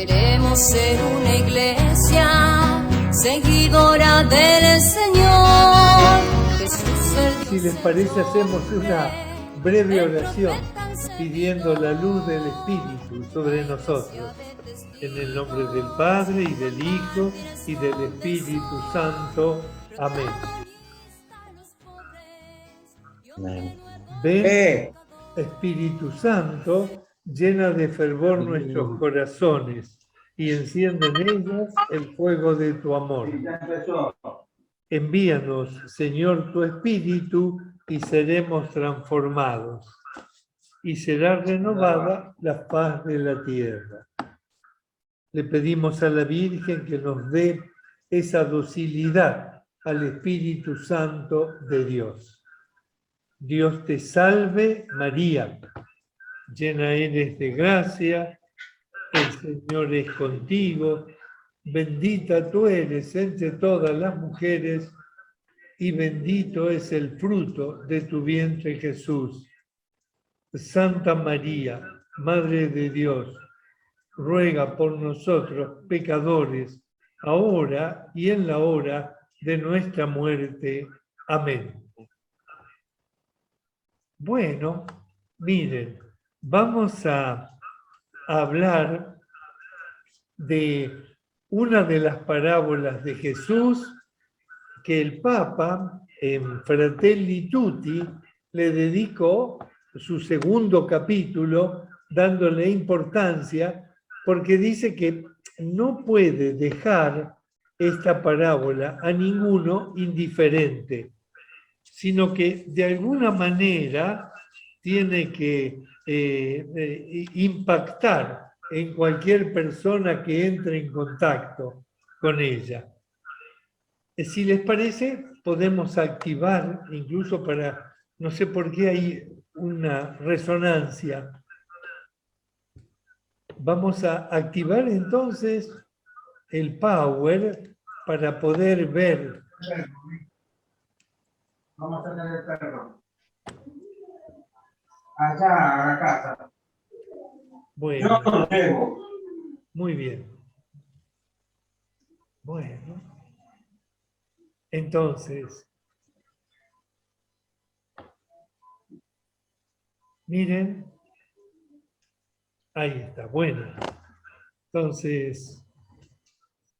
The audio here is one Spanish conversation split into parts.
Queremos ser una iglesia seguidora del Señor. Jesús el Dios. Si les parece, hacemos una breve oración pidiendo la luz del Espíritu sobre nosotros. En el nombre del Padre, y del Hijo, y del Espíritu Santo. Amén. Amén. Ven, Espíritu Santo, llena de fervor nuestros corazones y enciende en ellos el fuego de tu amor. Envíanos, Señor, tu Espíritu y seremos transformados, y será renovada la paz de la tierra. Le pedimos a la Virgen que nos dé esa docilidad al Espíritu Santo de Dios. Dios te salve, María, llena eres de gracia, el Señor es contigo, bendita tú eres entre todas las mujeres, y bendito es el fruto de tu vientre, Jesús. Santa María, Madre de Dios, ruega por nosotros pecadores, ahora y en la hora de nuestra muerte. Amén. Bueno, miren, vamos a hablar de una de las parábolas de Jesús que el Papa, en Fratelli Tutti, le dedicó su segundo capítulo, dándole importancia, porque dice que no puede dejar esta parábola a ninguno indiferente, sino que de alguna manera tiene que impactar en cualquier persona que entre en contacto con ella. Si les parece, podemos activar, incluso para, no sé por qué hay una resonancia. Vamos a activar entonces el power para poder ver. Vamos a tener el perro. Allá a la casa. Bueno, yo lo llevo. Muy bien. Bueno. Entonces, miren, ahí está, bueno. Entonces,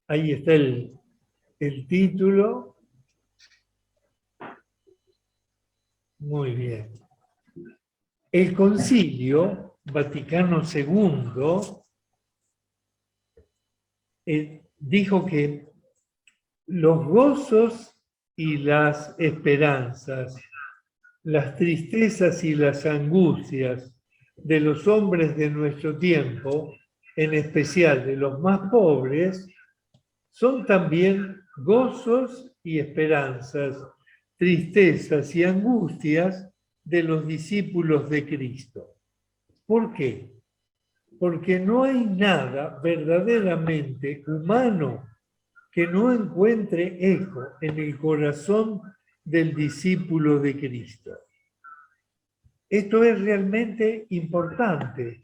ahí está el título. Muy bien. El Concilio Vaticano II dijo que los gozos y las esperanzas, las tristezas y las angustias de los hombres de nuestro tiempo, en especial de los más pobres, son también gozos y esperanzas, tristezas y angustias de los discípulos de Cristo. ¿Por qué? Porque no hay nada verdaderamente humano que no encuentre eco en el corazón del discípulo de Cristo. Esto es realmente importante,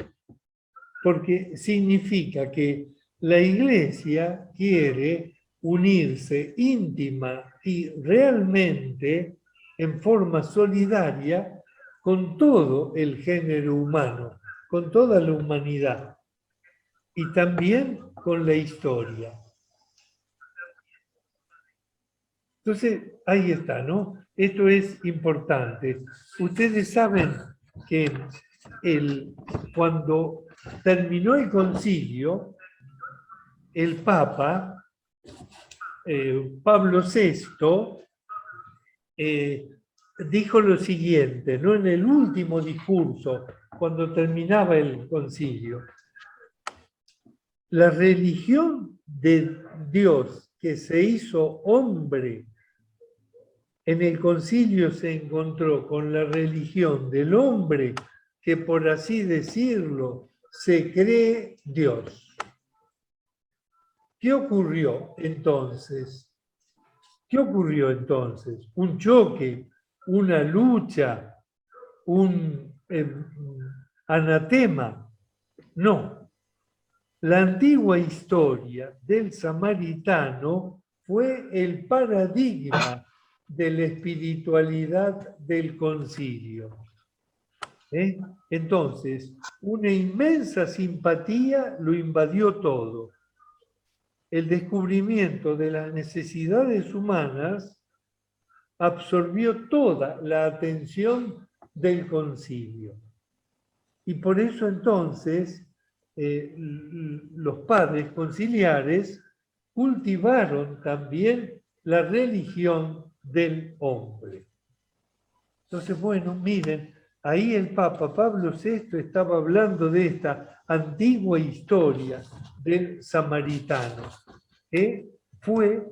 porque significa que la Iglesia quiere unirse íntima y realmente en forma solidaria con todo el género humano, con toda la humanidad y también con la historia. Entonces, ahí está, ¿no? Esto es importante. Ustedes saben que cuando terminó el concilio, el Papa, Pablo VI, dijo lo siguiente, ¿no? En el último discurso, cuando terminaba el concilio: la religión de Dios que se hizo hombre en el concilio se encontró con la religión del hombre que, por así decirlo, se cree Dios. ¿Qué ocurrió entonces? ¿Qué ocurrió entonces? ¿Un choque? ¿Una lucha? ¿Un anatema? No. La antigua historia del samaritano fue el paradigma de la espiritualidad del concilio. Entonces, una inmensa simpatía lo invadió todo. El descubrimiento de las necesidades humanas absorbió toda la atención del concilio. Y por eso entonces los padres conciliares cultivaron también la religión del hombre. Entonces, bueno, miren, ahí el Papa Pablo VI estaba hablando de esta antigua historia del samaritano, que fue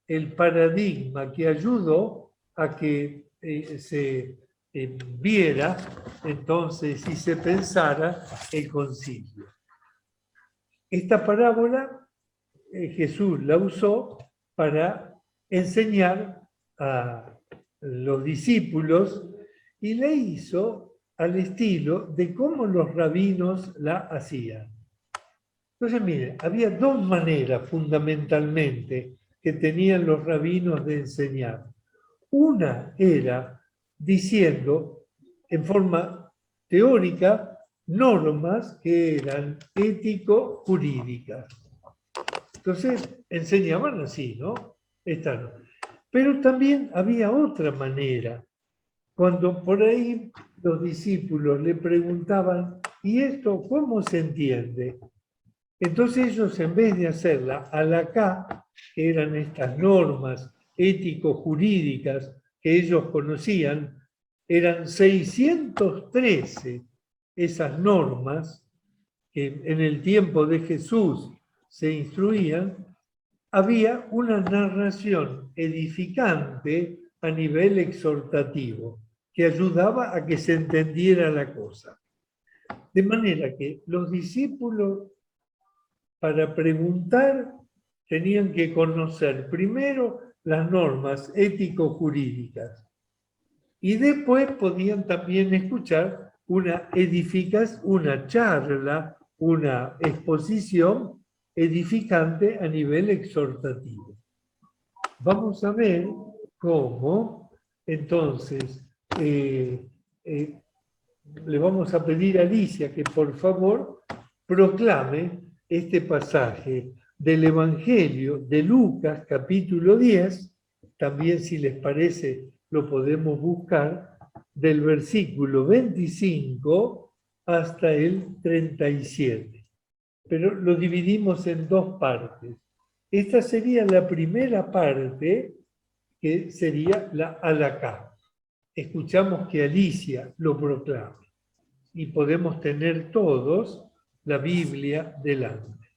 el paradigma que ayudó a que se viera entonces y se pensara el concilio. Esta parábola Jesús la usó para enseñar a los discípulos y la hizo al estilo de cómo los rabinos la hacían. Entonces, miren, había dos maneras fundamentalmente que tenían los rabinos de enseñar. Una era diciendo en forma teórica normas que eran ético-jurídicas. Entonces, enseñaban así, ¿no? Pero también había otra manera. Cuando por ahí los discípulos le preguntaban, ¿y esto cómo se entiende? Entonces ellos, en vez de hacerla halakha, que eran estas normas ético-jurídicas que ellos conocían, eran 613 esas normas que en el tiempo de Jesús se instruían. Había una narración edificante a nivel exhortativo que ayudaba a que se entendiera la cosa. De manera que los discípulos, para preguntar, tenían que conocer primero las normas ético-jurídicas y después podían también escuchar una charla, una exposición edificante a nivel exhortativo. Vamos a ver cómo, entonces, le vamos a pedir a Alicia que por favor proclame este pasaje del Evangelio de Lucas, capítulo 10, también si les parece lo podemos buscar, del versículo 25 hasta el 37. Pero lo dividimos en dos partes. Esta sería la primera parte, que sería la halakha. Escuchamos que Alicia lo proclama y podemos tener todos la Biblia delante.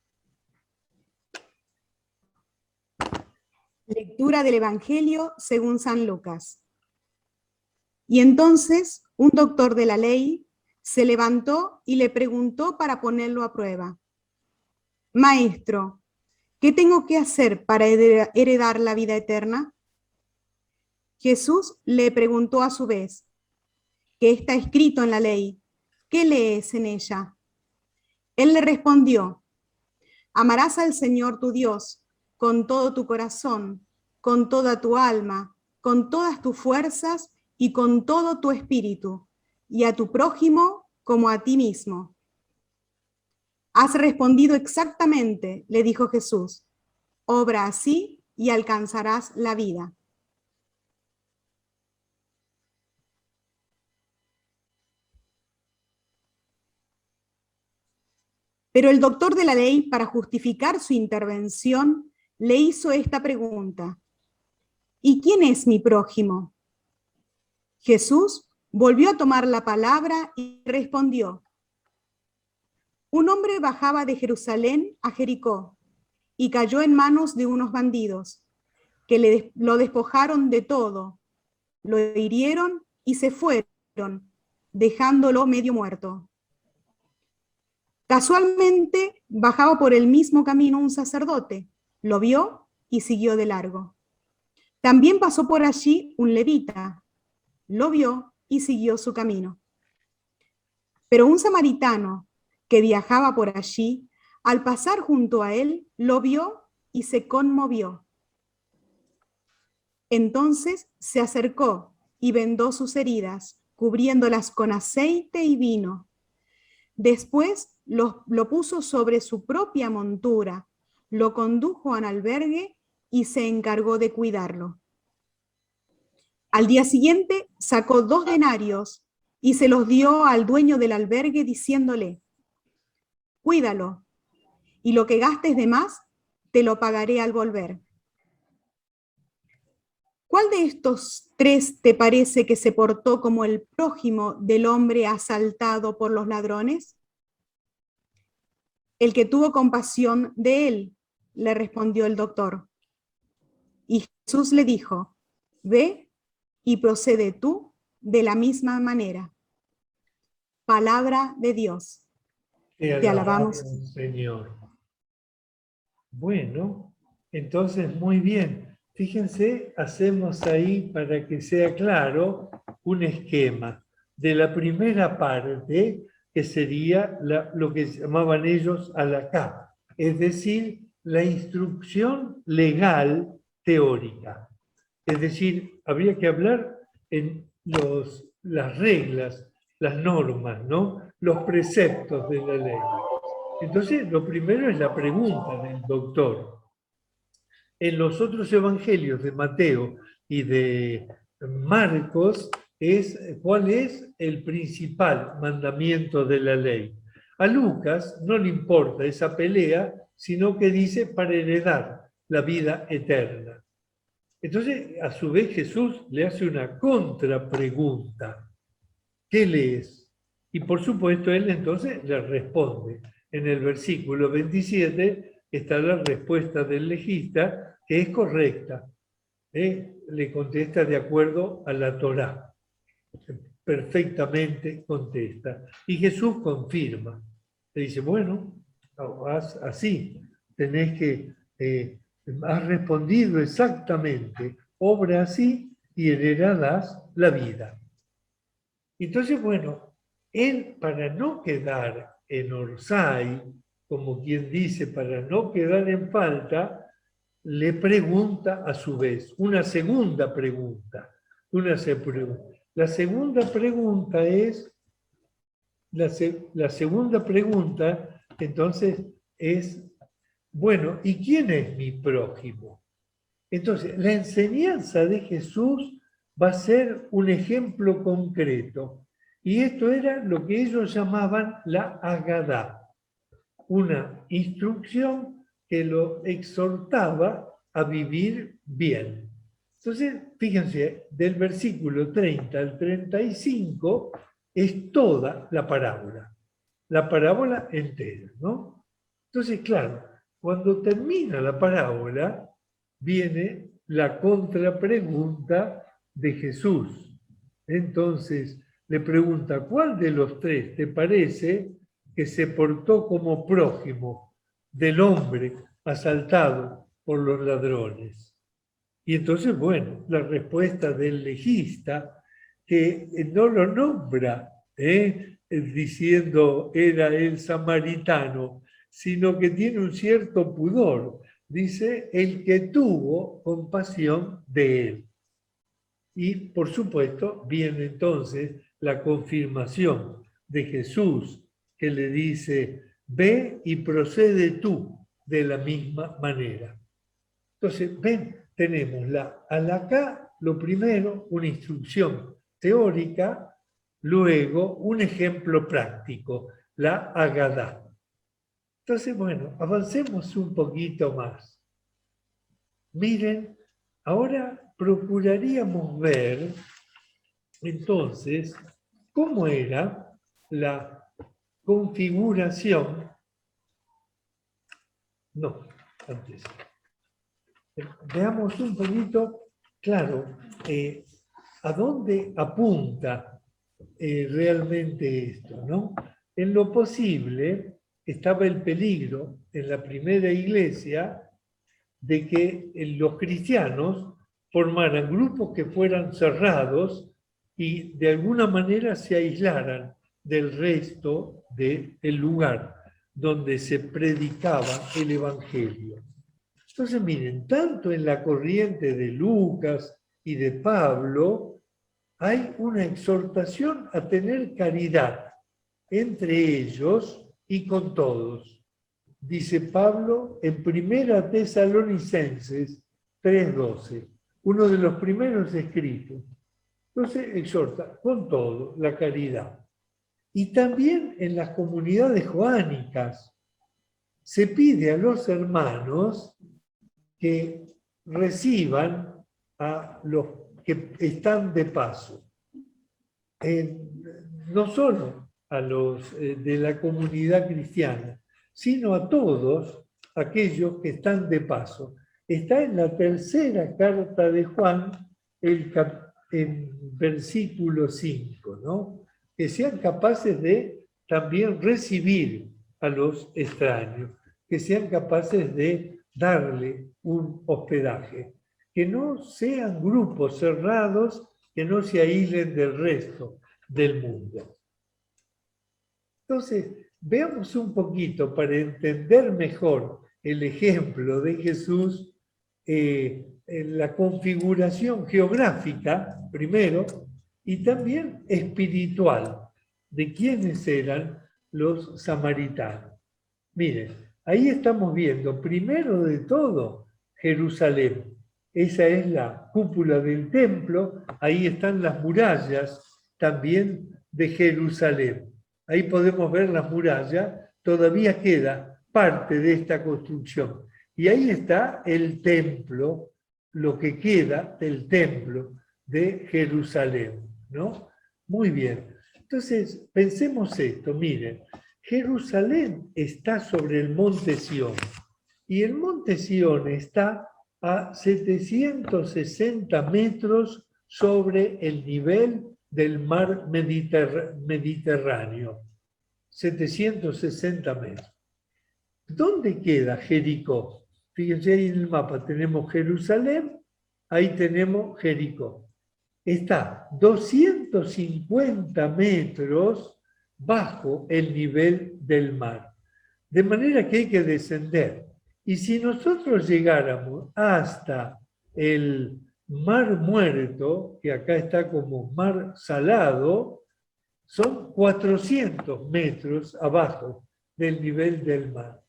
Lectura del Evangelio según San Lucas. Y entonces un doctor de la ley se levantó y le preguntó para ponerlo a prueba: Maestro, ¿qué tengo que hacer para heredar la vida eterna? Jesús le preguntó a su vez: ¿qué está escrito en la ley? ¿Qué lees en ella? Él le respondió: amarás al Señor tu Dios con todo tu corazón, con toda tu alma, con todas tus fuerzas y con todo tu espíritu, y a tu prójimo como a ti mismo. Has respondido exactamente, le dijo Jesús. Obra así y alcanzarás la vida. Pero el doctor de la ley, para justificar su intervención, le hizo esta pregunta: ¿y quién es mi prójimo? Jesús volvió a tomar la palabra y respondió: un hombre bajaba de Jerusalén a Jericó y cayó en manos de unos bandidos, que lo despojaron de todo, lo hirieron y se fueron, dejándolo medio muerto. Casualmente bajaba por el mismo camino un sacerdote, lo vio y siguió de largo. También pasó por allí un levita, lo vio y siguió su camino. Pero un samaritano que viajaba por allí, Al pasar junto a él, lo vio y se conmovió. Entonces se acercó y vendó sus heridas, cubriéndolas con aceite y vino. Después lo puso sobre su propia montura, lo condujo al albergue y se encargó de cuidarlo. Al día siguiente sacó 2 denarios y se los dio al dueño del albergue diciéndole: cuídalo, y lo que gastes de más te lo pagaré al volver. ¿Cuál de estos 3 te parece que se portó como el prójimo del hombre asaltado por los ladrones? El que tuvo compasión de él, le respondió el doctor. Y Jesús le dijo: ve y procede tú de la misma manera. Palabra de Dios. Te alabamos, Señor. Bueno, entonces muy bien. Fíjense, hacemos ahí, para que sea claro, un esquema de la primera parte, que sería lo que llamaban ellos halakha, es decir, la instrucción legal teórica. Es decir, habría que hablar en las reglas, las normas, ¿no? Los preceptos de la ley. Entonces, lo primero es la pregunta del doctor. En los otros evangelios de Mateo y de Marcos es cuál es el principal mandamiento de la ley. A Lucas no le importa esa pelea, sino que dice para heredar la vida eterna. Entonces, a su vez, Jesús le hace una contrapregunta. ¿Qué lees? Y por supuesto, él entonces le responde. En el versículo 27 está la respuesta del legista, que es correcta. Le contesta de acuerdo a la Torá. Perfectamente contesta. Y Jesús confirma. Le dice, bueno, haz así. Tenés que... has respondido exactamente. Obra así y heredarás la vida. Entonces, bueno, él, para no quedar en Orsay, como quien dice, para no quedar en falta, le pregunta a su vez, una segunda pregunta. La segunda pregunta es, la segunda pregunta, entonces, es, bueno, ¿y quién es mi prójimo? Entonces, la enseñanza de Jesús va a ser un ejemplo concreto. Y esto era lo que ellos llamaban la Agadá, una instrucción que lo exhortaba a vivir bien. Entonces, fíjense, del versículo 30 al 35 es toda la parábola entera, ¿no? Entonces, claro, cuando termina la parábola, viene la contrapregunta de Jesús. Entonces, le pregunta, ¿cuál de los 3 te parece que se portó como prójimo del hombre asaltado por los ladrones? Y entonces, bueno, la respuesta del legista, que no lo nombra diciendo era el samaritano, sino que tiene un cierto pudor. Dice, el que tuvo compasión de él. Y, por supuesto, viene entonces la confirmación de Jesús, que le dice, ve y procede tú de la misma manera. Entonces, ven, tenemos la halakha, lo primero, una instrucción teórica, luego un ejemplo práctico, la Agadá. Entonces, bueno, avancemos un poquito más. Miren, ahora procuraríamos ver, entonces, cómo era la configuración. No, antes. Veamos un poquito, claro, a dónde apunta realmente esto, ¿no? En lo posible estaba el peligro en la primera iglesia de que los cristianos formaran grupos que fueran cerrados y de alguna manera se aislaran del resto del lugar. donde se predicaba el Evangelio. Entonces, miren, tanto en la corriente de Lucas y de Pablo hay una exhortación a tener caridad entre ellos y con todos. Dice Pablo en 1 Tesalonicenses 3:12, uno de los primeros escritos. Entonces exhorta con todo la caridad. Y también en las comunidades joánicas se pide a los hermanos que reciban a los que están de paso. No solo a los de la comunidad cristiana, sino a todos aquellos que están de paso. Está en la tercera carta de Juan, en versículo 5, ¿no? Que sean capaces de también recibir a los extraños, que sean capaces de darle un hospedaje, que no sean grupos cerrados, que no se aíslen del resto del mundo. Entonces, veamos un poquito para entender mejor el ejemplo de Jesús, en la configuración geográfica, primero, y también espiritual, de quiénes eran los samaritanos. Miren, ahí estamos viendo, primero de todo, Jerusalén. Esa es la cúpula del templo, ahí están las murallas también de Jerusalén. Ahí podemos ver las murallas, todavía queda parte de esta construcción. Y ahí está el templo, lo que queda del templo de Jerusalén, ¿no? Muy bien. Entonces, pensemos esto, miren, Jerusalén está sobre el monte Sión, y el monte Sión está a 760 metros sobre el nivel del mar Mediterráneo, 760 metros. ¿Dónde queda Jericó? Fíjense ahí en el mapa, tenemos Jerusalén, ahí tenemos Jericó. Está 250 metros bajo el nivel del mar. De manera que hay que descender. Y si nosotros llegáramos hasta el Mar Muerto, que acá está como mar salado, son 400 metros abajo del nivel del mar.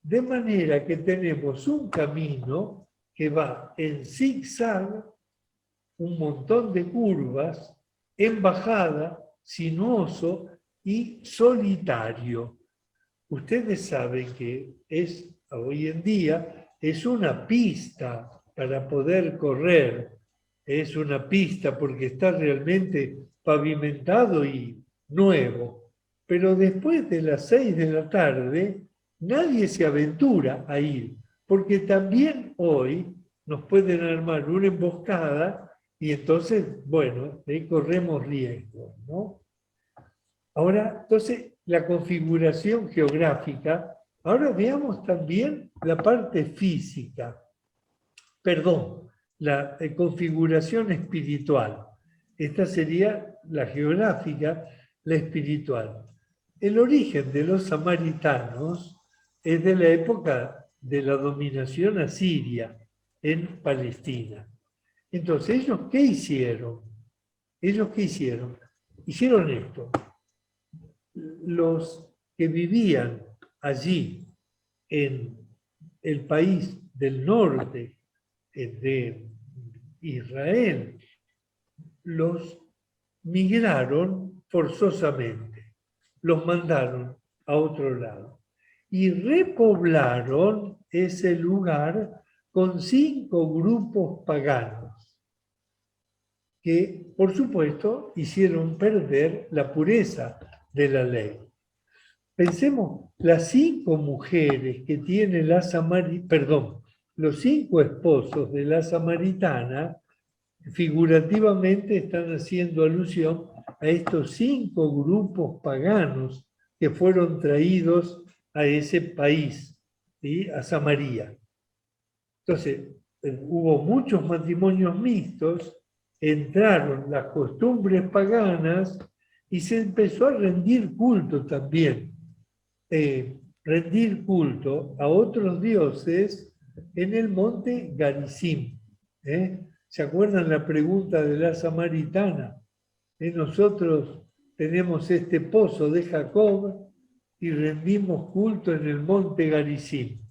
De manera que tenemos un camino que va en zigzag, un montón de curvas, en bajada, sinuoso y solitario. Ustedes saben que hoy en día es una pista para poder correr. Es una pista porque está realmente pavimentado y nuevo. Pero después de las 6 de la tarde, nadie se aventura a ir, porque también hoy nos pueden armar una emboscada y entonces, bueno, ahí corremos riesgos, ¿no? Ahora, entonces, la configuración geográfica, ahora veamos también la parte física, la configuración espiritual. Esta sería la geográfica, la espiritual. El origen de los samaritanos es de la época de la dominación asiria en Palestina. Entonces, ¿ellos qué hicieron? Hicieron esto. Los que vivían allí en el país del norte de Israel, los migraron forzosamente, los mandaron a otro lado y repoblaron ese lugar con 5 grupos paganos que, por supuesto, hicieron perder la pureza de la ley. Pensemos, las 5 mujeres que tiene los 5 esposos de la samaritana, figurativamente están haciendo alusión a estos 5 grupos paganos que fueron traídos a ese país, ¿sí? A Samaria. Entonces, hubo muchos matrimonios mixtos, entraron las costumbres paganas y se empezó a rendir culto también rendir culto a otros dioses en el monte Garizim. ¿Se acuerdan la pregunta de la samaritana? Nosotros tenemos este pozo de Jacob y rendimos culto en el monte Garizim.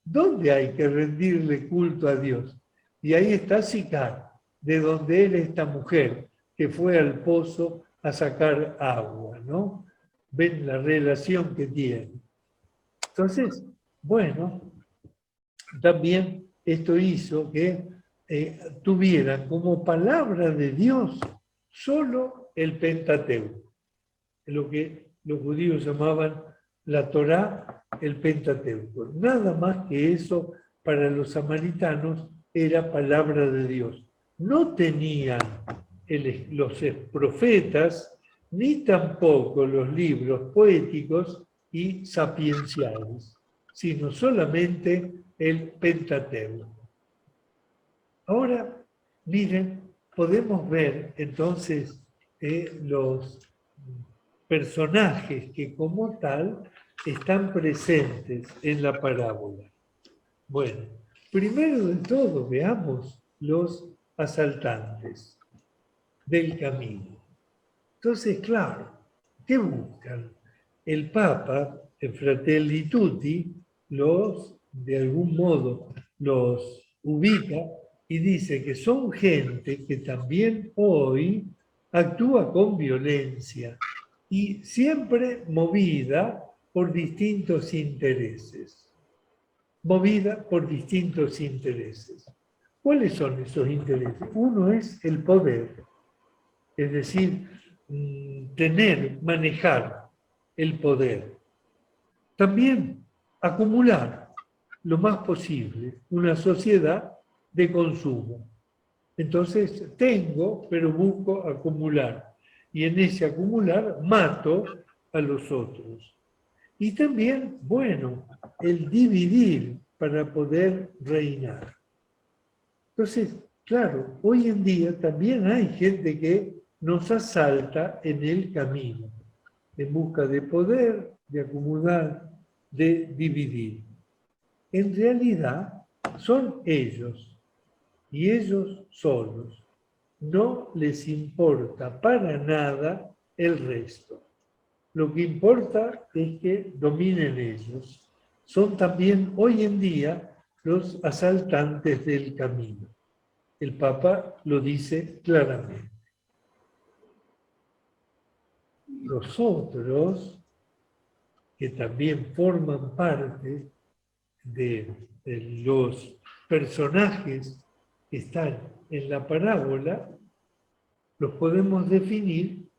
¿Dónde hay que rendirle culto a Dios? Y ahí está Sicar, de donde era esta mujer que fue al pozo a sacar agua, ¿no? Ven la relación que tiene. Entonces, bueno, también esto hizo que tuvieran como palabra de Dios solo el Pentateuco, lo que los judíos llamaban la Torá, el Pentateuco. Nada más que eso para los samaritanos era palabra de Dios. No tenían los profetas, ni tampoco los libros poéticos y sapienciales, sino solamente el Pentateuco. Ahora, miren, podemos ver entonces los personajes que como tal están presentes en la parábola. Bueno, primero de todo veamos los asaltantes del camino. Entonces, claro, ¿qué buscan? El Papa, en Fratelli Tutti, de algún modo, los ubica y dice que son gente que también hoy actúa con violencia y siempre movida por distintos intereses. Movida por distintos intereses. ¿Cuáles son esos intereses? Uno es el poder, es decir, manejar el poder. También acumular lo más posible una sociedad de consumo. Entonces, tengo, pero busco acumular. Y en ese acumular mato a los otros. Y también, bueno, el dividir para poder reinar. Entonces, claro, hoy en día también hay gente que nos asalta en el camino, en busca de poder, de acumular, de dividir. En realidad, son ellos, y ellos solos. No les importa para nada el resto. Lo que importa es que dominen ellos. Son también hoy en día los asaltantes del camino. El Papa lo dice claramente. Los otros, que también forman parte de los personajes que están en la parábola, los podemos definir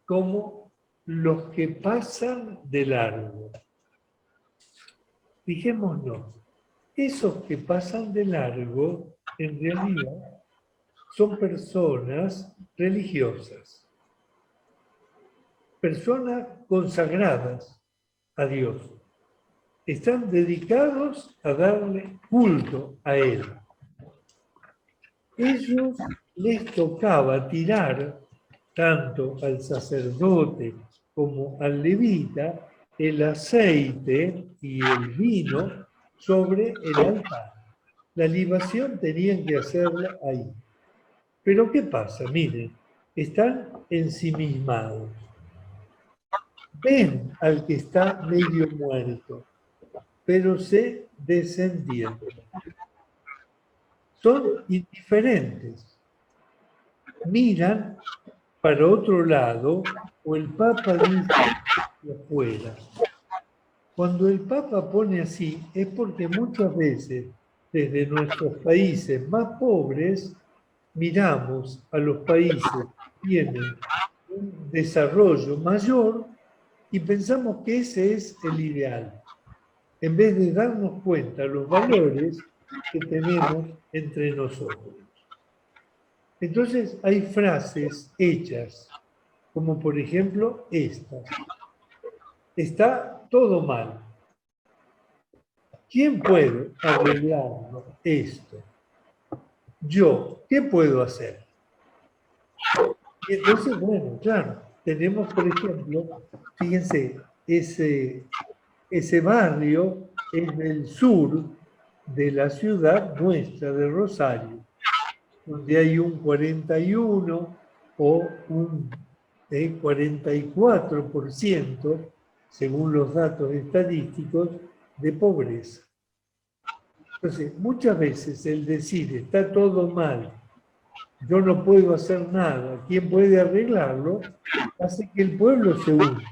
como los que pasan de largo. Fijémonos, esos que pasan de largo, en realidad, son personas religiosas, personas consagradas a Dios. Están dedicados a darle culto a Él. Ellos les tocaba tirar, tanto al sacerdote como al levita, el aceite y el vino sobre el altar. La libación tenían que hacerla ahí. Pero ¿qué pasa? Miren, están ensimismados. Ven al que está medio muerto, pero se desentienden. Son indiferentes. Miran para otro lado, o el Papa dice de afuera. Cuando el Papa pone así, es porque muchas veces, desde nuestros países más pobres, miramos a los países que tienen un desarrollo mayor y pensamos que ese es el ideal, en vez de darnos cuenta de los valores que tenemos entre nosotros. Entonces hay frases hechas, como por ejemplo estas. Está todo mal. ¿Quién puede arreglar esto? Yo, ¿qué puedo hacer? Y entonces, bueno, claro, tenemos por ejemplo, fíjense, ese ese barrio es del sur de la ciudad nuestra de Rosario, donde hay un 41 o un 44%, según los datos estadísticos, de pobreza. Entonces, muchas veces el decir está todo mal, yo no puedo hacer nada, ¿quién puede arreglarlo?, hace que el pueblo se hunda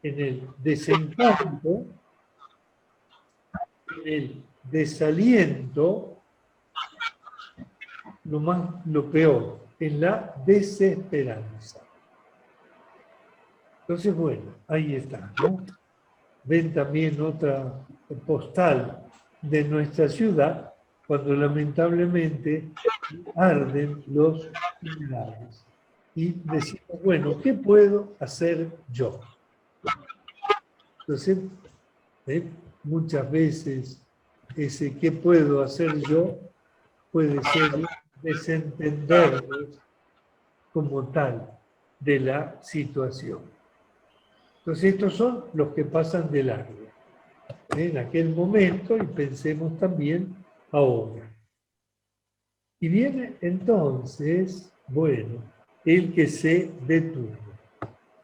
en el desencanto, en el desaliento, lo peor, en la desesperanza. Entonces, bueno, ahí está, ¿no? Ven también otra postal de nuestra ciudad, cuando lamentablemente arden los funerales. Y decimos, bueno, ¿qué puedo hacer yo? Entonces, muchas veces ese ¿qué puedo hacer yo? Puede ser desentendernos como tal de la situación. Entonces, estos son los que pasan de largo en aquel momento, y pensemos también ahora. Y viene entonces, bueno, el que se detuvo.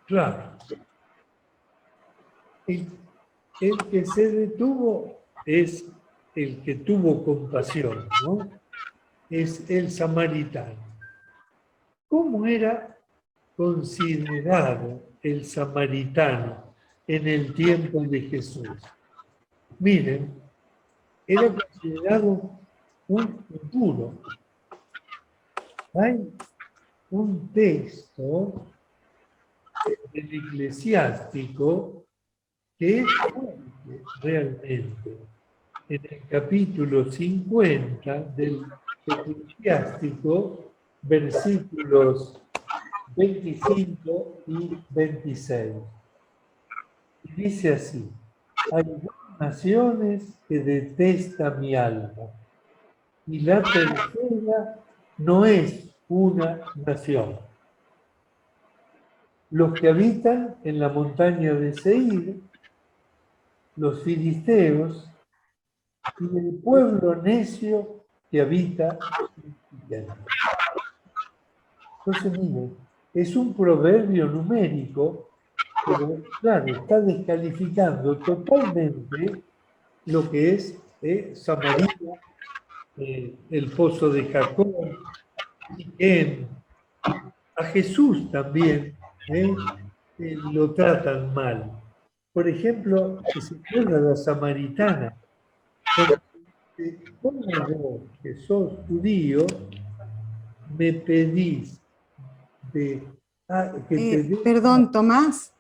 Claro. El que se detuvo es el que tuvo compasión, ¿no? Es el samaritano. ¿Cómo era considerado el samaritano en el tiempo de Jesús? Miren, era considerado un impuro. Hay un texto del Eclesiástico que es fuerte realmente. En el capítulo 50 del Eclesiástico, versículos 25 y 26. Y dice así: hay dos naciones que detesta mi alma, y la tercera no es una nación. Los que habitan en la montaña de Seir, los filisteos, y el pueblo necio que habita en Siquem. Entonces, miren, es un proverbio numérico, pero claro, está descalificando totalmente lo que es Samaria, el pozo de Jacob, Siquem. A Jesús también lo tratan mal. Por ejemplo, se acuerda la samaritana. ¿Cómo vos, que sos judío, me pedís que te dé... Perdón, Tomás.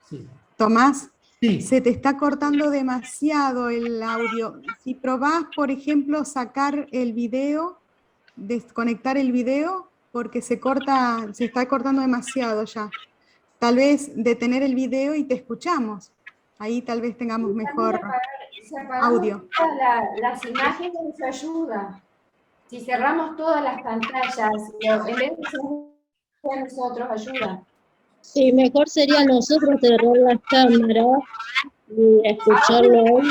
Sí. Tomás, Sí. se te está cortando demasiado el audio. Si probás, por ejemplo, sacar el video, desconectar el video, porque se está cortando demasiado ya. Tal vez detener el video y te escuchamos. Ahí tal vez tengamos mejor audio. Las imágenes nos ayuda. Si cerramos todas las pantallas, en vez de ser nosotros, ayuda. Sí, mejor sería nosotros cerrar las cámaras y escucharlo hoy.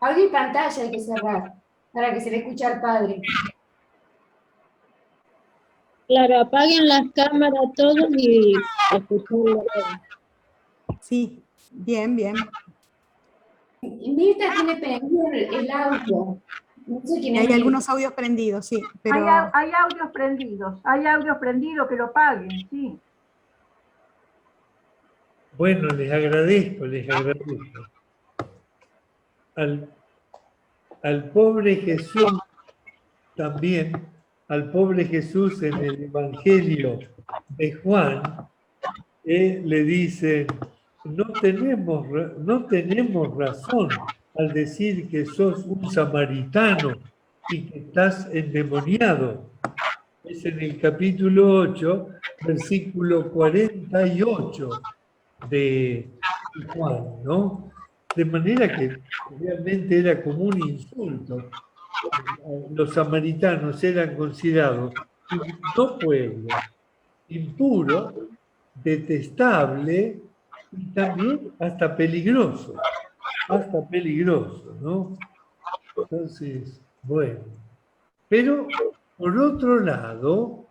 Audio y pantalla hay que cerrar, para que se le escuche al padre. Claro, apaguen las cámaras todos y escucharlo hoy. Sí, bien, bien. Mirta tiene prendido el audio. No sé quién es. Hay algunos audios prendidos, sí, pero... Hay audios prendidos que lo paguen, sí. Bueno, les agradezco. Al pobre Jesús también, al pobre Jesús en el Evangelio de Juan, le dicen, no tenemos razón al decir que sos un samaritano y que estás endemoniado. Es en el capítulo 8, versículo 48 de Juan, ¿no? De manera que realmente era como un insulto. Los samaritanos eran considerados un pueblo impuro, detestable, y también hasta peligroso, ¿no? Entonces, bueno. Pero, por otro lado,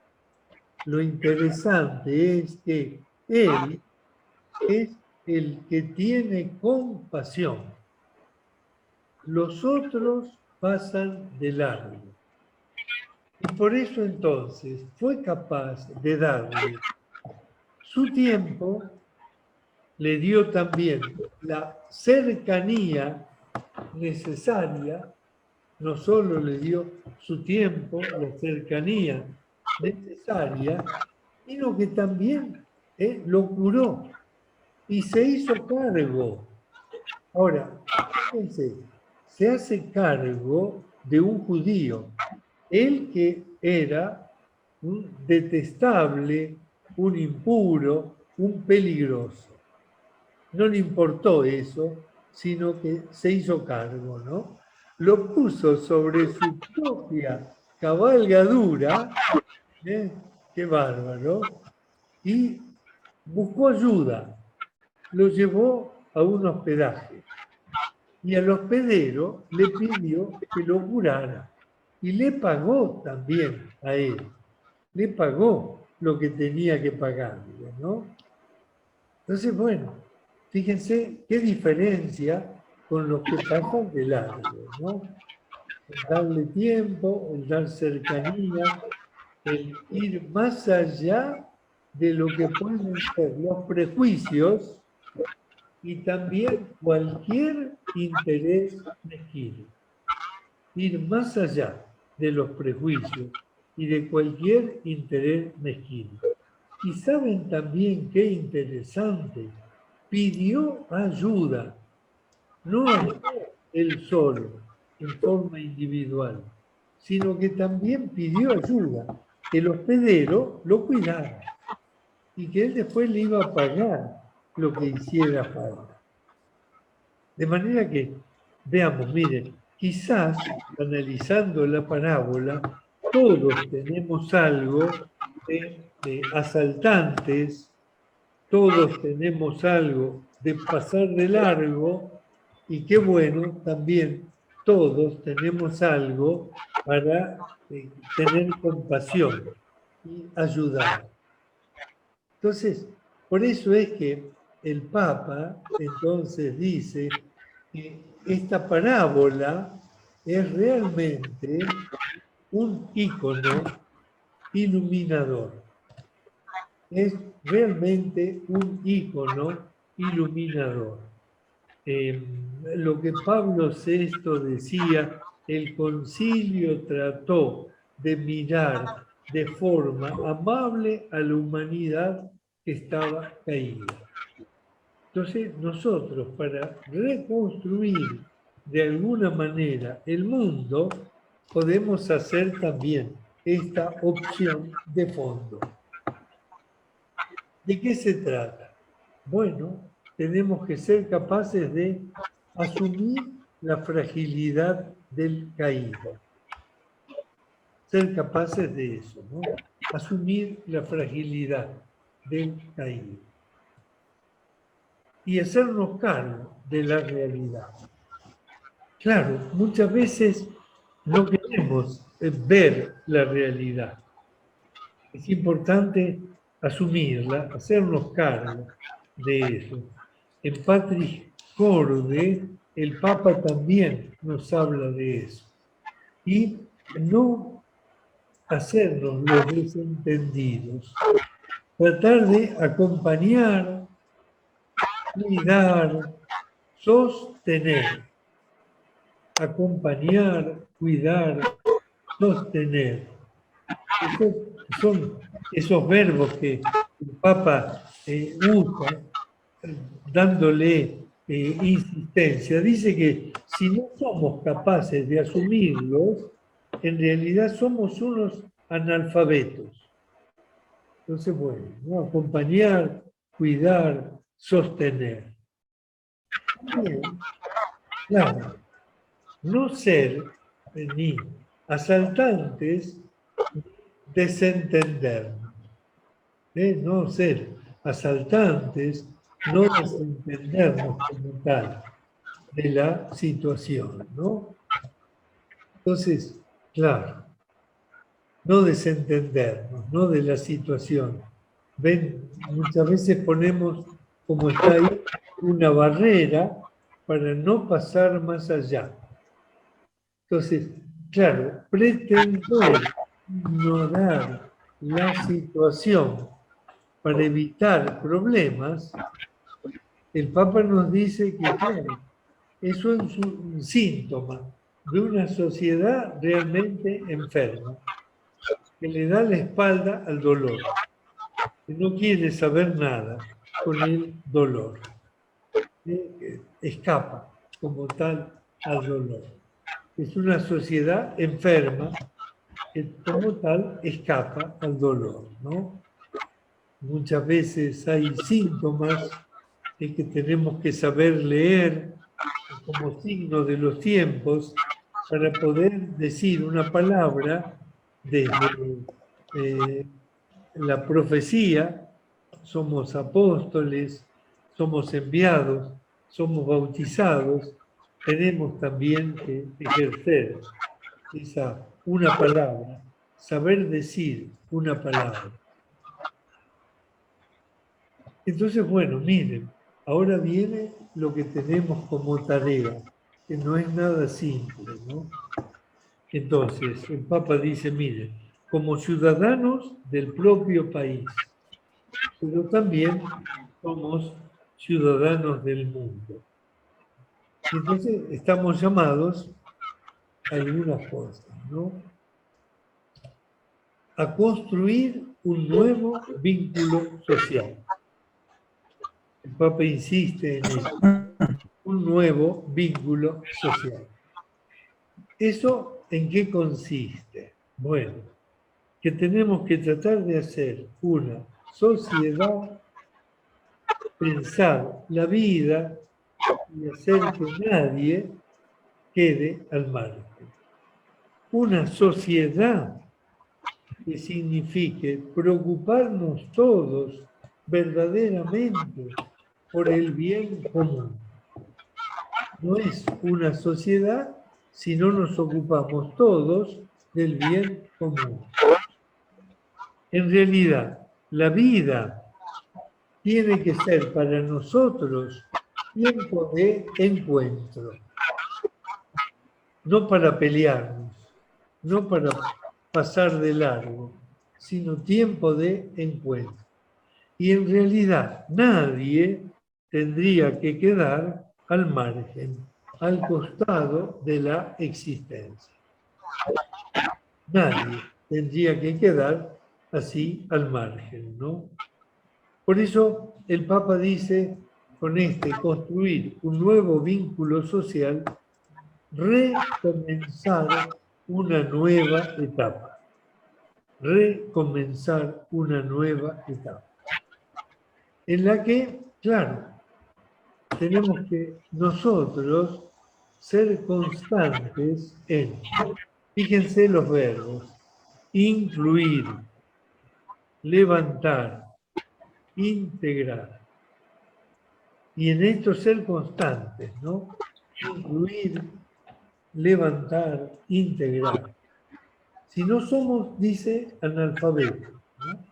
lo interesante es que él es el que tiene compasión. Los otros pasan de largo. Y por eso entonces fue capaz de darle su tiempo, le dio también la cercanía necesaria, no solo le dio su tiempo, la cercanía necesaria, sino que también lo curó y se hizo cargo. Ahora, fíjense, se hace cargo de un judío, él que era un detestable, un impuro, un peligroso. No le importó eso, sino que se hizo cargo, ¿no? Lo puso sobre su propia cabalgadura, qué bárbaro, y buscó ayuda, lo llevó a un hospedaje y al hospedero le pidió que lo curara y le pagó también a él, le pagó lo que tenía que pagarle, ¿no? Entonces, bueno, fíjense qué diferencia con los que pasan de largo, ¿no? El darle tiempo, el dar cercanía, el ir más allá de lo que pueden ser los prejuicios y también cualquier interés mezquino. Ir más allá de los prejuicios y de cualquier interés mezquino. Y saben también qué interesante, pidió ayuda, no él solo, en forma individual, sino que también pidió ayuda, que el hospedero lo cuidara y que él después le iba a pagar lo que hiciera falta. De manera que, veamos, miren, quizás analizando la parábola, todos tenemos algo de asaltantes, todos tenemos algo de pasar de largo y qué bueno, también todos tenemos algo para tener compasión y ayudar. Entonces, por eso es que el Papa entonces dice que esta parábola es realmente un ícono iluminador. Es realmente un ícono iluminador. Lo que Pablo VI decía, el concilio trató de mirar de forma amable a la humanidad que estaba caída. Entonces nosotros, para reconstruir de alguna manera el mundo, podemos hacer también esta opción de fondo. ¿De qué se trata? Bueno, tenemos que ser capaces de asumir la fragilidad del caído. Ser capaces de eso, ¿no? Asumir la fragilidad del caído. Y hacernos cargo de la realidad. Claro, muchas veces no queremos ver la realidad. Es importante asumirla, hacernos cargo de eso. En Patris Corde, el Papa también nos habla de eso. Y no hacernos los desentendidos. Tratar de acompañar, cuidar, sostener. Acompañar, cuidar, sostener. Esos son esos verbos que el Papa usa, dándole insistencia. Dice que si no somos capaces de asumirlos, en realidad somos unos analfabetos. Entonces, bueno, ¿no? Acompañar, cuidar, sostener. Bien, claro, no ser ni asaltantes, desentendernos. No ser asaltantes no desentendernos como tal de la situación, ¿no? Entonces, claro, no desentendernos, ¿no? De la situación. Ven, muchas veces ponemos, como está ahí, una barrera para no pasar más allá. Entonces, claro, pretender ignorar la situación para evitar problemas, el Papa nos dice que, claro, eso es un síntoma de una sociedad realmente enferma, que le da la espalda al dolor, que no quiere saber nada con el dolor, que escapa como tal al dolor. Es una sociedad enferma que como tal escapa al dolor, ¿no? Muchas veces hay síntomas que tenemos que saber leer como signo de los tiempos para poder decir una palabra desde la profecía. Somos apóstoles, somos enviados, somos bautizados, tenemos también que ejercer una palabra, saber decir una palabra. Entonces, bueno, miren, ahora viene lo que tenemos como tarea, que no es nada simple, ¿no? Entonces, el Papa dice, miren, como ciudadanos del propio país, pero también somos ciudadanos del mundo. Entonces, estamos llamados a algunas cosas, ¿no? A construir un nuevo vínculo social. El Papa insiste en eso, un nuevo vínculo social. ¿Eso en qué consiste? Bueno, que tenemos que tratar de hacer una sociedad, pensar la vida y hacer que nadie quede al margen. Una sociedad que signifique preocuparnos todos verdaderamente por el bien común. No es una sociedad si no nos ocupamos todos del bien común. En realidad, la vida tiene que ser para nosotros tiempo de encuentro. No para pelearnos, no para pasar de largo, sino tiempo de encuentro. Y en realidad nadie tendría que quedar al margen, al costado de la existencia. Nadie tendría que quedar así al margen, ¿no? Por eso el Papa dice, con construir un nuevo vínculo social, recomenzar una nueva etapa. Recomenzar una nueva etapa. En la que, claro, tenemos que nosotros ser constantes en, fíjense los verbos, incluir, levantar, integrar. Y en esto ser constantes, ¿no? Incluir, levantar, integrar. Si no somos, dice, analfabetos, ¿no?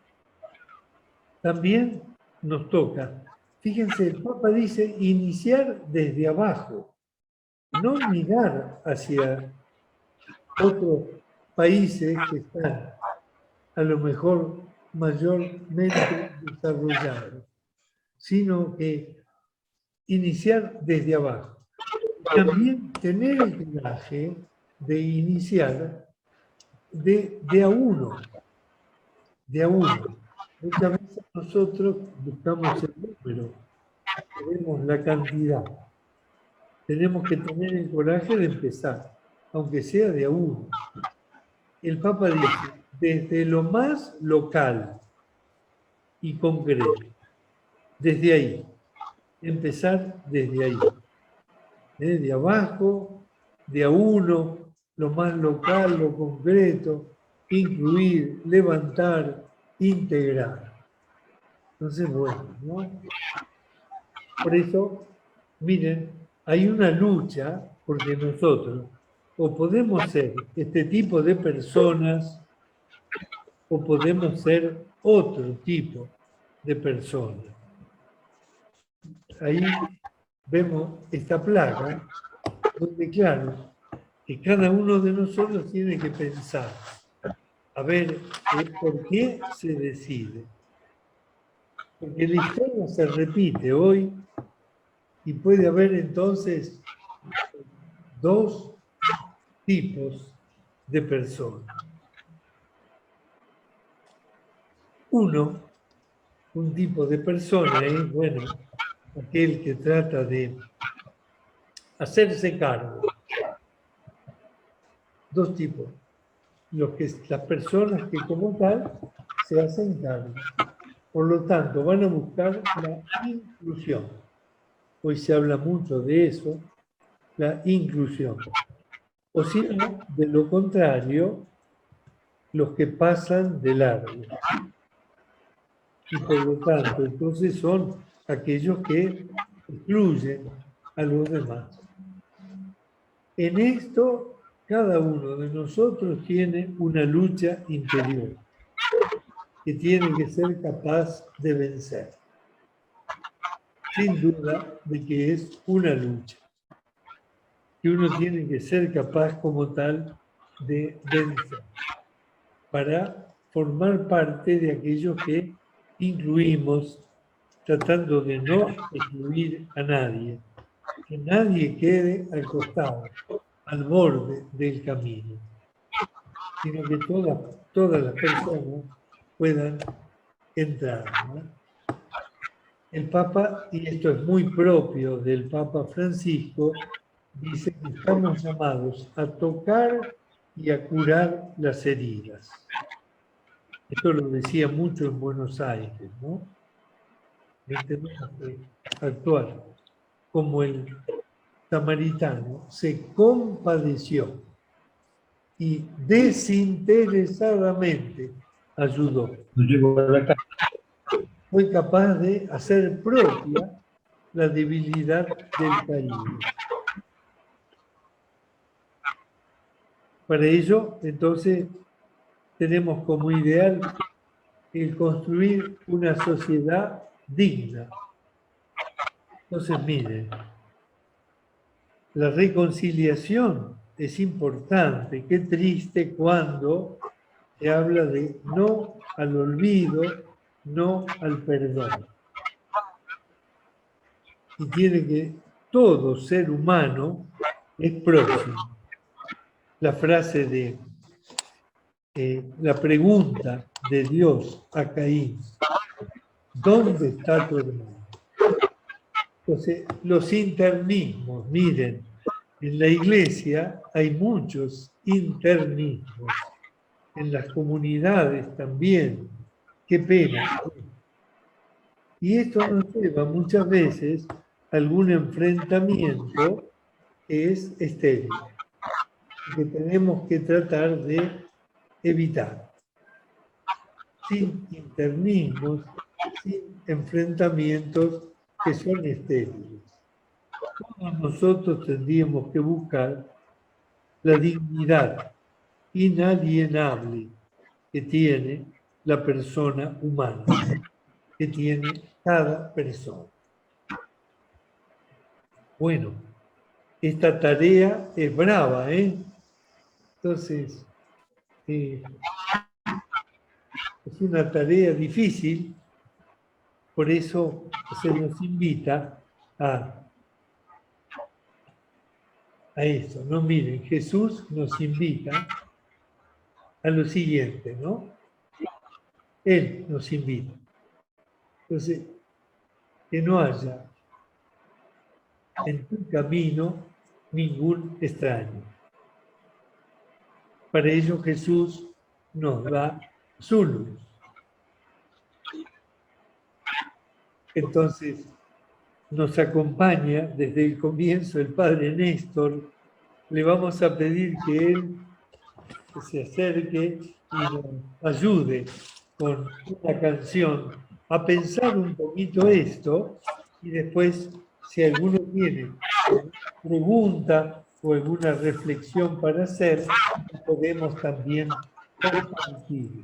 También nos toca, fíjense, el Papa dice iniciar desde abajo, no mirar hacia otros países que están a lo mejor mayormente desarrollados, sino que iniciar desde abajo. También tener el coraje de iniciar de a uno, de a uno. Muchas veces nosotros buscamos el número, queremos la cantidad. Tenemos que tener el coraje de empezar, aunque sea de a uno. El Papa dice, desde lo más local y concreto, desde ahí, empezar desde ahí. De abajo, de a uno, lo más local, lo concreto, incluir, levantar, integrar. Entonces, bueno, ¿no? Por eso, miren, hay una lucha porque nosotros o podemos ser este tipo de personas o podemos ser otro tipo de personas. Ahí vemos esta placa donde, claro, que cada uno de nosotros tiene que pensar, a ver, ¿por qué se decide? Porque la historia se repite hoy y puede haber entonces dos tipos de personas. Uno, un tipo de persona es, bueno, aquel que trata de hacerse cargo. Dos tipos. Las personas que como tal se hacen cargo. Por lo tanto, van a buscar la inclusión. Hoy se habla mucho de eso, la inclusión. O si no, de lo contrario, los que pasan de largo. Y por lo tanto, entonces son aquellos que excluyen a los demás. En esto, cada uno de nosotros tiene una lucha interior que tiene que ser capaz de vencer. Sin duda de que es una lucha. Que uno tiene que ser capaz como tal de vencer. Para formar parte de aquellos que incluimos, tratando de no excluir a nadie. Que nadie quede al costado, al borde del camino. Sino que todas las personas puedan entrar, ¿no? El Papa, y esto es muy propio del Papa Francisco, dice que estamos llamados a tocar y a curar las heridas. Esto lo decía mucho en Buenos Aires, ¿no? Tenemos que actuar como el samaritano se compadeció y desinteresadamente ayudó. Fue capaz de hacer propia la debilidad del caído. Para ello, entonces, tenemos como ideal el construir una sociedad digna. Entonces, miren, la reconciliación es importante. Qué triste cuando se habla de no al olvido, no al perdón. Y tiene que todo ser humano es próximo. La frase de la pregunta de Dios a Caín, ¿dónde está tu hermano? Entonces, los internismos, miren, en la iglesia hay muchos internismos, en las comunidades también, qué pena. Y esto nos lleva muchas veces a algún enfrentamiento que es estéril, que tenemos que tratar de evitar. Sin internismos, sin enfrentamientos que son estériles. Todos nosotros tendríamos que buscar la dignidad inalienable que tiene la persona humana, que tiene cada persona. Bueno, esta tarea es brava, ¿eh? Entonces, es una tarea difícil, por eso se nos invita a eso, ¿no? Miren, Jesús nos invita a lo siguiente, ¿no? Él nos invita. Entonces, que no haya en tu camino ningún extraño. Para ello Jesús nos da su luz. Entonces, nos acompaña desde el comienzo el Padre Néstor. Le vamos a pedir que él se acerque y nos ayude con una canción a pensar un poquito esto y después, si alguno tiene pregunta o alguna reflexión para hacer, podemos también compartir.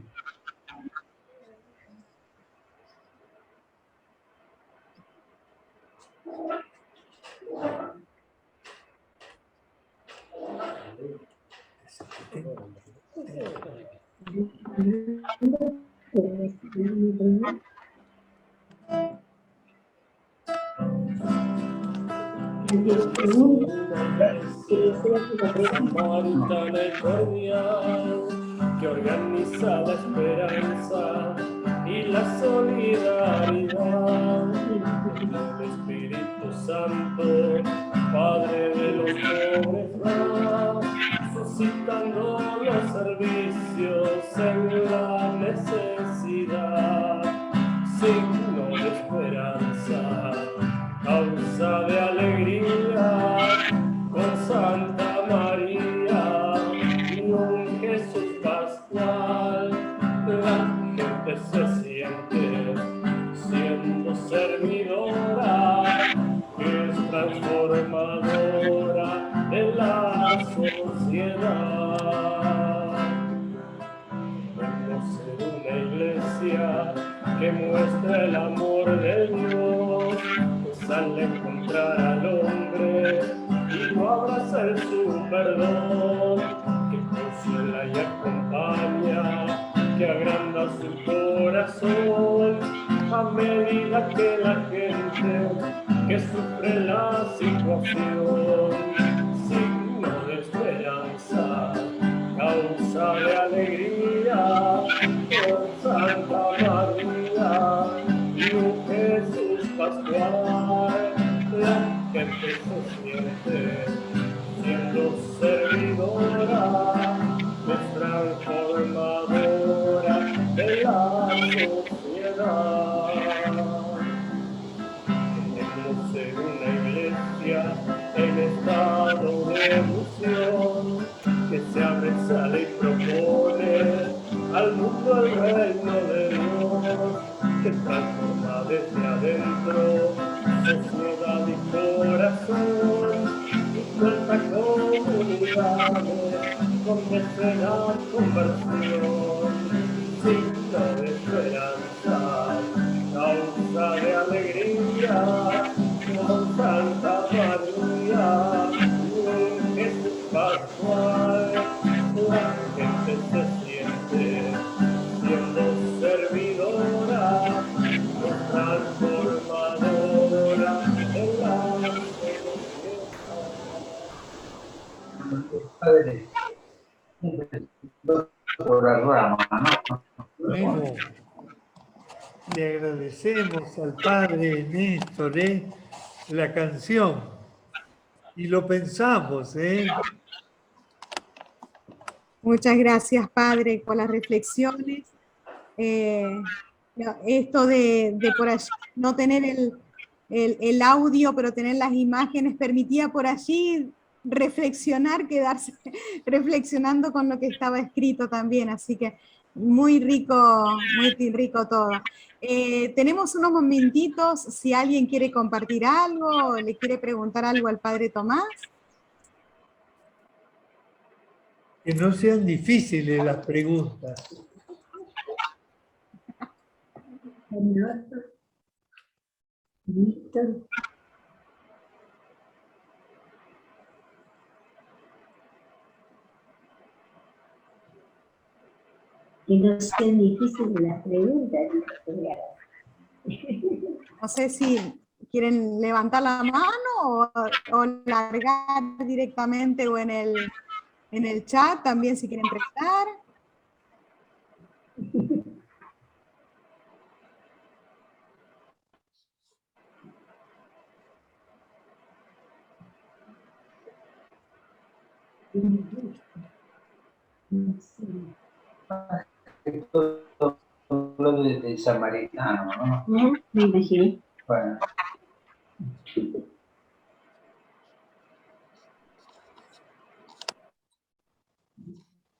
Samaritana y cordial, que organiza la esperanza y la solidaridad. El Espíritu Santo, Padre de los pobres, va suscitando los servicios en la necesidad. Signo de esperanza, causa de alegría, con Santa María y un Jesús pascual. La gente se siente siendo servidora, que es transformadora de la sociedad. Debemos ser una iglesia que muestra el amor de Dios, que sale a encontrar al hombre y lo abraza en su perdón, que consuela y acompaña, que agranda su corazón a medida que la gente que sufre la situación. Signo de esperanza, causa de alegría, por Santa María y un Jesús pascual. La gente se siente siendo servidora, es transformadora de la sociedad. Queremos ser una iglesia en estado de evolución, que se abre, sale y propone al mundo el reino de Dios, que transforma desde adentro sociedad y corazón, y cuenta comunidades donde se da conversión. Signo de esperanza, causa de alegría, con Santa María y un Jesús pascual. La gente se siente siendo servidora, transformadora de la Padre, por la rama, ¿no? Bueno, le agradecemos al Padre Néstor la canción y lo pensamos, Muchas gracias, Padre, por las reflexiones. Esto de por allí no tener el audio, pero tener las imágenes, permitía por allí reflexionar, quedarse reflexionando con lo que estaba escrito también, así que muy rico todo. Tenemos unos momentitos, si alguien quiere compartir algo, o le quiere preguntar algo al Padre Tomás. que no sean difíciles las preguntas. Víctor. Que no sean difíciles las preguntas. No sé si quieren levantar la mano o largar directamente o en el chat también si quieren preguntar. Todo lo de samaritano, ¿no? Me imaginé. Bueno.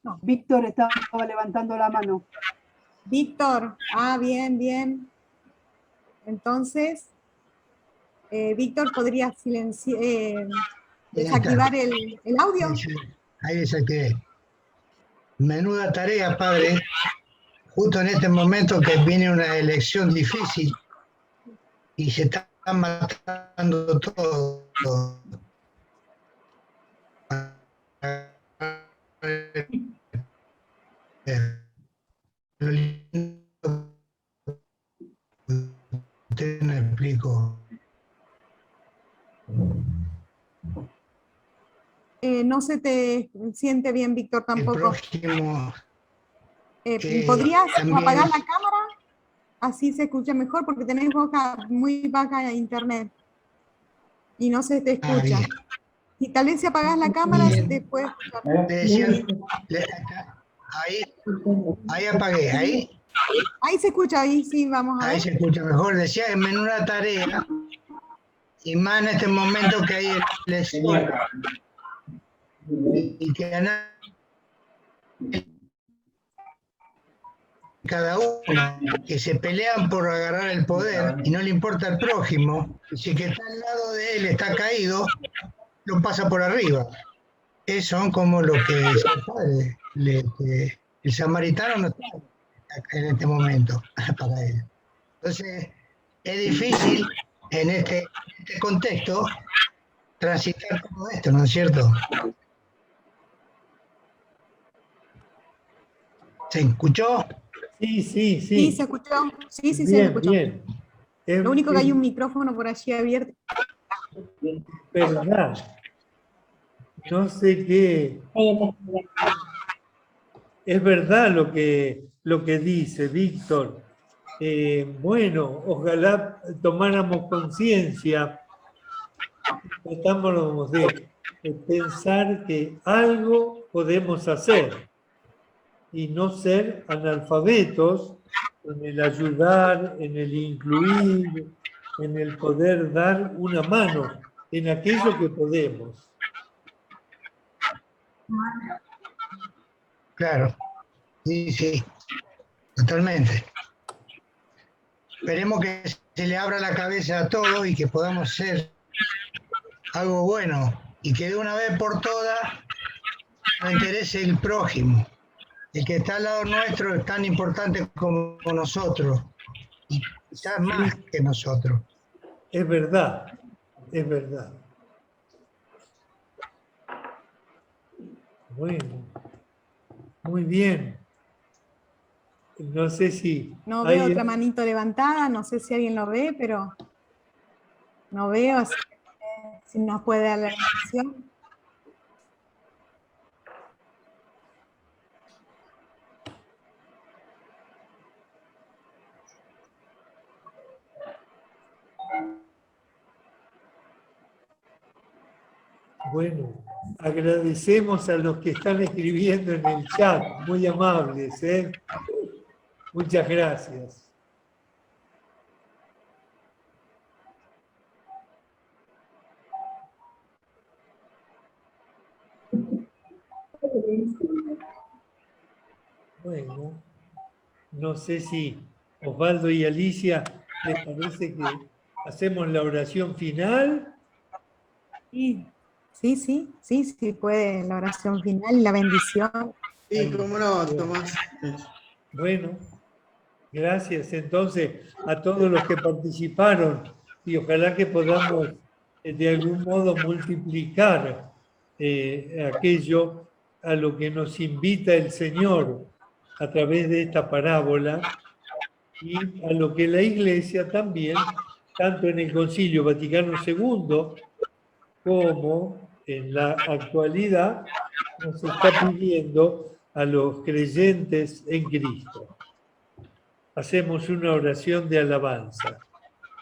No, Víctor estaba levantando la mano. Víctor, bien. Entonces, Víctor, ¿podrías desactivar el audio? Ahí desactivé. Menuda tarea, padre. Justo en este momento que viene una elección difícil y se están matando todo. Lo lindo, usted no explico. No se te siente bien, Víctor, El tampoco. próximo. ¿Podrías también- apagar la cámara? Así se escucha mejor porque tenés muy baja internet y no se te escucha. bien. Y tal vez si apagás la cámara Bien. se te puede escuchar. Le decía, ahí apagué, ahí. Ahí se escucha, ahí sí, vamos a Ahí ver. se escucha mejor. Decía, es menuda tarea, y más en este momento que hay elecciones, y que a nadie, cada uno, que se pelean por agarrar el poder y no le importa al prójimo, si el que está al lado de él está caído, lo pasa por arriba. Eso son como lo que dice el padre. El samaritano no está en este momento para él. Entonces, es difícil en este contexto transitar todo esto, ¿no es cierto? ¿Se escuchó? Sí, sí, Sí, sí. se escuchó. Sí, sí, se Bien, escuchó. bien. Lo único que hay un micrófono por allí abierto. verdad. No sé qué. Es verdad lo que dice Víctor. Bueno, ojalá tomáramos conciencia, tratamos de pensar que algo podemos hacer y no ser analfabetos en el ayudar, en el incluir, en el poder dar una mano en aquello que podemos. Claro, sí, sí, totalmente. Esperemos que se le abra la cabeza a todos y que podamos ser algo bueno y que de una vez por todas nos interese el prójimo. El que está al lado nuestro es tan importante como nosotros y quizás más que nosotros. Es verdad, es verdad. Bueno, muy bien. No sé si... No hay- veo otra manito levantada, no sé si alguien lo ve, pero no veo, así que, si nos puede dar la información. Bueno, agradecemos a los que están escribiendo en el chat, muy amables, ¿eh? Muchas gracias. Bueno, no sé si Osvaldo y Alicia les parece que hacemos la oración final. Sí, sí, puede la oración final y la bendición. Sí, cómo no, Tomás. Bueno, gracias entonces a todos los que participaron y ojalá que podamos de algún modo multiplicar aquello a lo que nos invita el Señor a través de esta parábola y a lo que la Iglesia también, tanto en el Concilio Vaticano II como en la actualidad, nos está pidiendo a los creyentes en Cristo. Hacemos una oración de alabanza.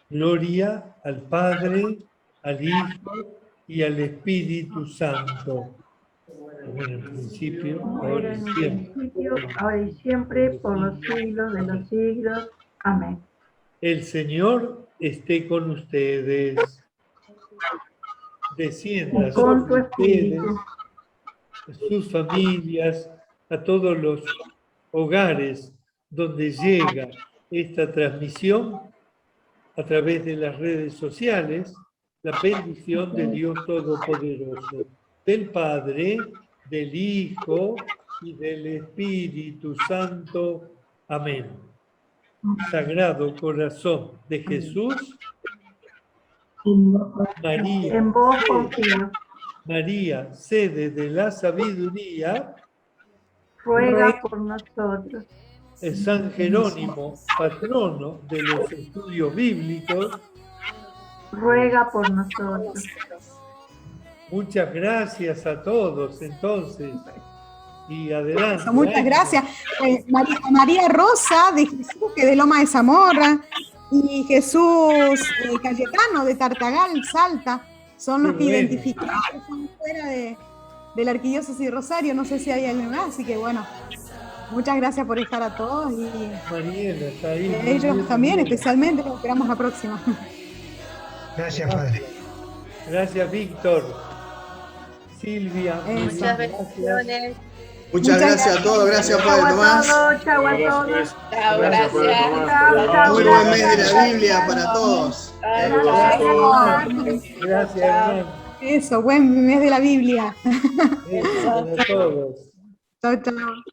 Gloria al Padre, al Hijo y al Espíritu Santo. Como en el principio, ahora y siempre. Ahora y siempre, por los siglos de los siglos. Amén. El Señor esté con ustedes. Descienda Con tu sobre ustedes, espíritu. sus familias, a todos los hogares donde llega esta transmisión a través de las redes sociales, la bendición de Dios Todopoderoso, del Padre, del Hijo y del Espíritu Santo. Amén. Sagrado Corazón de Jesús, María, En vos confío. María, sede de la sabiduría, Ruega por nosotros. San Jerónimo, patrono de los estudios bíblicos, Ruega por nosotros. muchas gracias a todos entonces. Y adelante. Muchas gracias. María Rosa de Jesús, que de Loma de Zamora, y Jesús Cayetano de Tartagal, Salta, son los que identificados, son fuera de la Arquidiócesis de Rosario, no sé si hay alguien más, así que bueno, muchas gracias por estar a todos y Mariela está ahí. ellos también, especialmente, los esperamos la próxima. Gracias, Padre. Gracias, Víctor. Silvia, Muchas bendiciones. Muchas gracias a todos, gracias Padre Tomás. Chau a todos. Chao, gracias. Muy buen mes de la Biblia para todos. Gracias, hermano. Eso, buen mes de la Biblia. Eso para todos. Chao, chao.